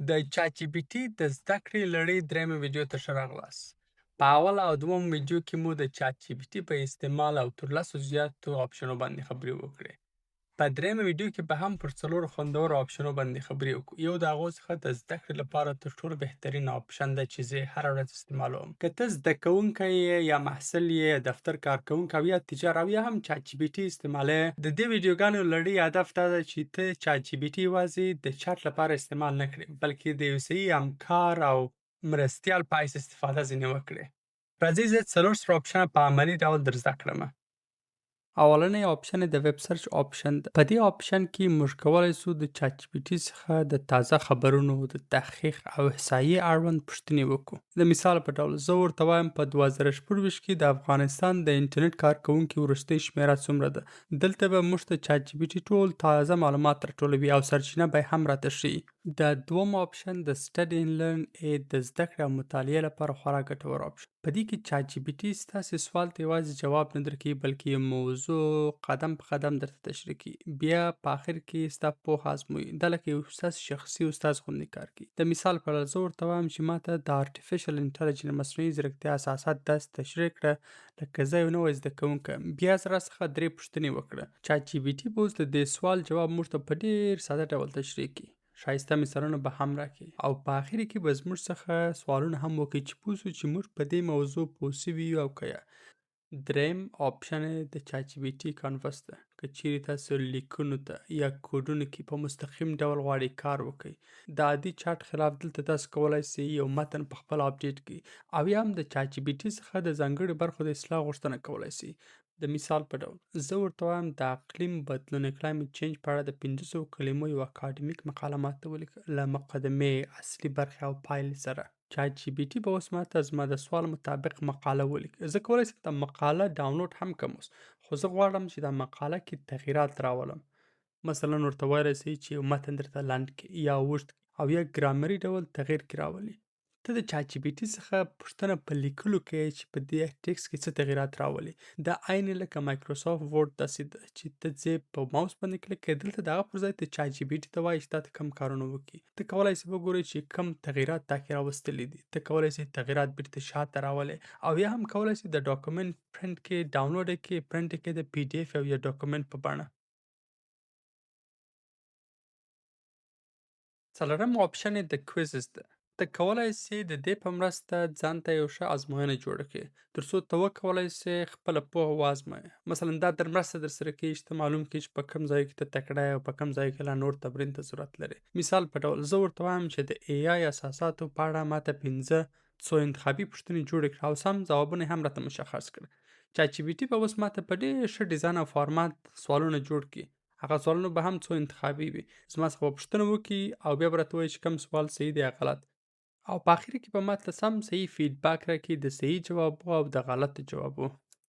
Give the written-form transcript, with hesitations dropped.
د چات جی پي ټي د زده کړې لړۍ دریمه ویډیو ته ښه راغلاست. په اول او دوم ویډیو کې مو د چات جی پي ټي په استعمال او تر لسو زیاتو آپشنو باندې خبرې وکړې. په دریمه ویډیو کې به هم پر څلورو خوندورو آپشنو باندې خبرې وکړو. یو د هغو څخه د زده کړې لپاره تر ټولو بهترین آپشن ده چې زه یې هره ورځ استعمالوم. که ته زده کوونکی یې یا محصل یې، دفتر کارکوونکی او یا تجار او یا هم چات جی پي ټي استعمالوې، د دې ویډیوګانو لړۍ هدف دا ده چې ته چات جی پي ټي یوازې د چټ لپاره استعمال نه کړې، بلکې د یو صحیح همکار او مرستیال په حیث استفاده ځینې وکړې. راځئ زه څلور ستر آپشنه په عملي ډول در زده کړمه. اولنی آپشن د ویب سرچ آپشن ده. په دې آپشن کې موږ کولی سو د چات جی پي ټي څخه د تازه خبرونو، د تحقیق او احصایې اړوند پوښتنې وکړو. د مثال په ډول زه ورته وایم په 2014 کې د افغانستان د انټرنیټ کارکوونکي وروستۍ شمېره څومره ده. دلته به موږ ته چات جی پي ټي ټول تازه معلومات راټولوي او سرچینه به یې هم راته ښیي. د دوم آپشن د سټډي ان لرن ای د زده کړې او مطالعې لپاره خورا ګټور آپشن. په دې کې چات جی پي ټي ستاسې سوال ته یوازې جواب نه درکوي، بلکې یو موضوع قدم په قدم درته تشریح کوي. بیا په آخر کې ستا پوهه ازموي. دا لکه یو ستاسې شخصي استاد غوندې کار کوي. د مثال په ډول زه ورته وایم چې ماته د آرټیفیشل انټلیجنس مصنوعي ځیرکتیا اساسات داسې تشریح کړه لکه زه یو نوی زده کوونکی یم. بیا زه راڅخه 3 پوښتنې وکړه. چات جی پي ټي به اوس د دې سوال جواب موږ ته په ډېر ساده ډول تشریح کړي. ښایسته مثالونه به هم راکړي او په آخر کې به زموږ څخه سوالونه هم وکړي چې پوه سو چې موږ په دې موضوع پوه سوي یو او که یا. دریم آپشن یې د چات جی پي ټي کانوس ده. که چیرې تاسو لیکونو ته یا کوډونو کې په مستقیم ډول غواړئ کار وکړئ، د عادي چات خلاف دلته تاسو کولی سئ یو متن پخپله اپډیټ کړئ او یا هم د چات جی پي ټي څخه د ځانګړو برخو د اصلاح غوښتنه کولی سئ. د مثال په ډول زه ورته وایم د اقلیم بدلون کلایمټ چینج په اړه د 500 کلمو یو اکاډمیک مقاله ماته ولیکه له مقدمې، اصلي برخې او پایلې سره. چات جی پي ټي به اوس ماته زما د سوال مطابق مقاله ولیکي. زه کولی سم دا مقاله ډاونلوډ هم کړم اوس، خو زه غواړم چې دا مقاله کې تغییرات راولم. مثلا ورته ویلی سئ چې یو متن درته لنډ کړي یا اوږد کړي او یا ګرامري ډول تغییر کې راولي. ته د چات جی پي ټي څخه پوښتنه په لیکلو کې چې په دې ټکسټ کې څه تغییرات راولي. دا عین لکه مایکروسافت ورډ داسې ده چې ته ځې په ماوس باندې کلیک کوې، دلته د هغه پر ځای ته چات جی پي ټي ته وایي چې تا ته کوم کارونه وکړي. ته کولی سې وګورې چې کوم تغییرات تا کې راوستلي دي. ته کولی سې تغییرات بیرته شاته راولې او یا هم کولی سې د ډاکومنټ پرنټ کې ډاونلوډ یې کړې، پرنټ یې کړې د پي ډي اف او یا ډاکومنټ په بڼه. څلورم آپشن یې د کویزز ده. ته کولی سې د دې په مرسته ځان ته یو ښه ازموینه جوړه کړې ترڅو ته وکولی سې خپله پوهه وازمویې. مثلا دا در مرسته درسره کوي چې ته معلوم کړې چې په کوم ځای کې ته تکړه یې او په کوم ځای کې لا نور تمرین ته ضرورت لري. مثال په ډول زه ورته وایم چې د ای آی اساساتو په اړه ماته 15 څو انتخابي پوښتنې جوړې کړه او سم ځوابونه یې هم راته مشخص کړه. چات جی پي ټي به اوس ماته په ډېر ښه ډیزاین او فارمات سوالونه جوړ کړي. هغه سوالونه به هم څو انتخابي وي. زما څخه به پوښتنه وکړي او بیا به راته ووایي چې کوم سوال صحیح دی یا غلط. او په آخر کې به ماته سم صحیح فیډبک راکړي د صحیح جوابو او د غلطو جوابو.